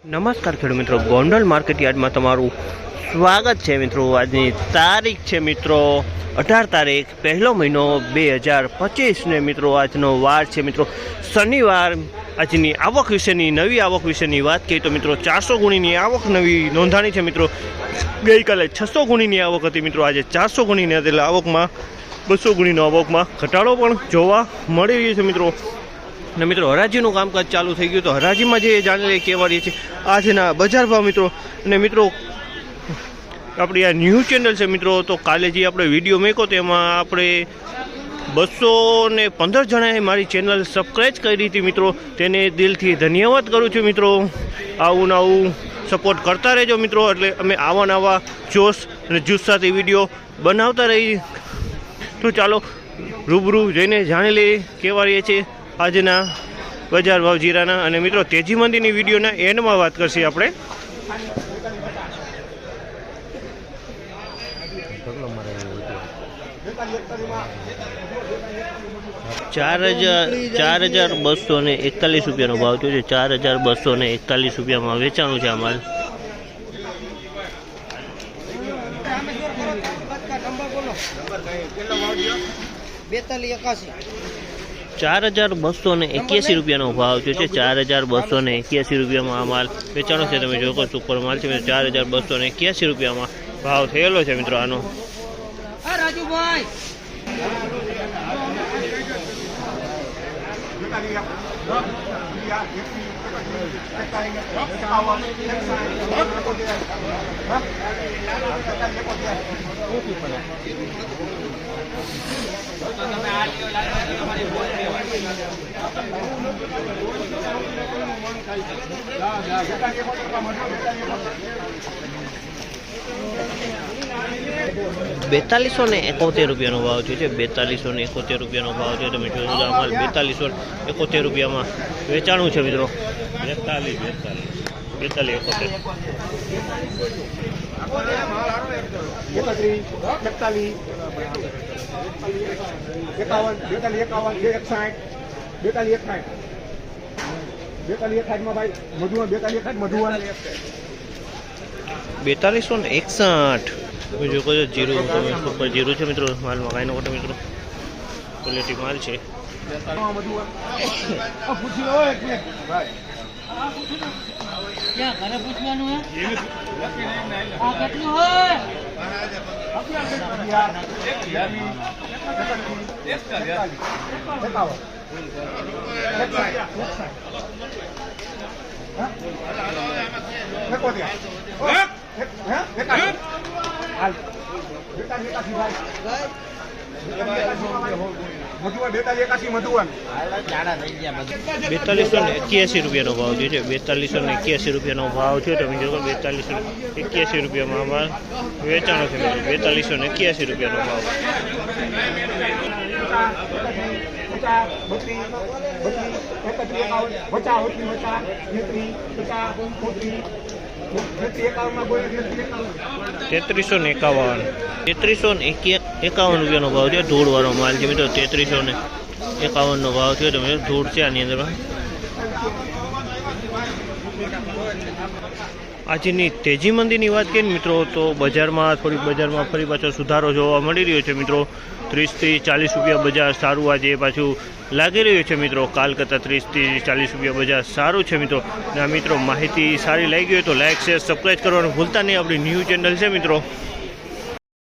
નમસ્કાર ખેડૂત મિત્રો, ગોંડલ માર્કેટ યાર્ડમાં તમારું સ્વાગત છે મિત્રો। આજની તારીખ છે મિત્રો 18 તારીખ પહેલો મહિનો 2025 ને મિત્રો આજનો વાર છે મિત્રો શનિવાર। આજની આવક વિશેની નવી આવક વિશેની વાત કરીએ તો મિત્રો 400 ગુણીની આવક નવી નોંધાણી છે મિત્રો। ગઈકાલે 600 ગુણીની આવક હતી મિત્રો, આજે 400 ગુણીની એટલે આવકમાં 200 ગુણીનો આવકમાં ઘટાડો પણ જોવા મળી રહ્યો છે મિત્રો। ને મિત્રો હરાજીનું કામકાજ ચાલુ થઈ ગયું, તો હરાજીમાં જે જાણી લઈએ કેવા રહી છે આજના બજાર ભાવ મિત્રો। અને મિત્રો આપણી આ ન્યૂઝ ચેનલ છે મિત્રો, તો કાલે જે આપણે વિડીયો મૂક્યો તેમાં આપણે 215 જણાએ મારી ચેનલ સબસ્ક્રાઈબ કરી હતી મિત્રો, તેને દિલથી ધન્યવાદ કરું છું મિત્રો। આવું ને આવું સપોર્ટ કરતા રહેજો મિત્રો, એટલે અમે આવા નવા જોશ અને જૂસ સાથે વિડીયો બનાવતા રહીએ। તો ચાલો રૂબરૂ જઈને જાણી લઈએ કેવા રહીએ છે આજના બજાર ભાવ જીરાના। અને મિત્રો તેજી મંદીની વિડીયોના એન્ડમાં વાત કરશી આપણે। 4,241 રૂપિયાનો ભાવ થયો છે। 4,241 રૂપિયામાં વેચાણું છે આ માલ। 4,281 રૂપિયાનો ભાવ થયો છે। 4,281 રૂપિયામાં આ માલ વેચાણો છે। તમે જોકો સુપર માલ છે, 4,281 રૂપિયામાં ભાવ થયેલો છે મિત્રો આનો। રાજુભાઈ ₹4271 રૂપિયાનો ભાવ થયો છે। 4271 રૂપિયાનો ભાવ છે। તમે જોયો તો અમારે 4271 રૂપિયામાં વેચાણું છે મિત્રો। 4261 જો કોઈ જીરું સુપર જીરું છે મિત્રો, માલમાં કાંઈ નહોતો મિત્રો, ક્વોલિટી માલ છે। ₹4281 રૂપિયાનો ભાવ છે। 4281 રૂપિયાનો ભાવ છે। તમે જો 4281 રૂપિયામાં અમારે વેચાણો છે મિત્રો। 4281 રૂપિયાનો ભાવ। ₹3351 રૂપિયાનો ભાવ છે। ધૂળવાળો માલ છે મિત્રો, 3351 ભાવ છે। તમે ધૂળ છે આની અંદર। આજની તેજી મંદીની વાત કરીએ મિત્રો, તો બજારમાં ફરી પાછો સુધારો જોવા મળી રહ્યો છે મિત્રો। 30 થી 40 રૂપિયા બજાર સારું આજે પાછું લાગી રહ્યું છે મિત્રો। કાલ કરતાં 30 થી 40 રૂપિયા બજાર સારું છે મિત્રો। અને આ મિત્રો માહિતી સારી લાગી હોય તો લાઇક શેર સબસ્ક્રાઈબ કરવાનું ભૂલતા નહીં। આપણી ન્યૂઝ ચેનલ છે મિત્રો।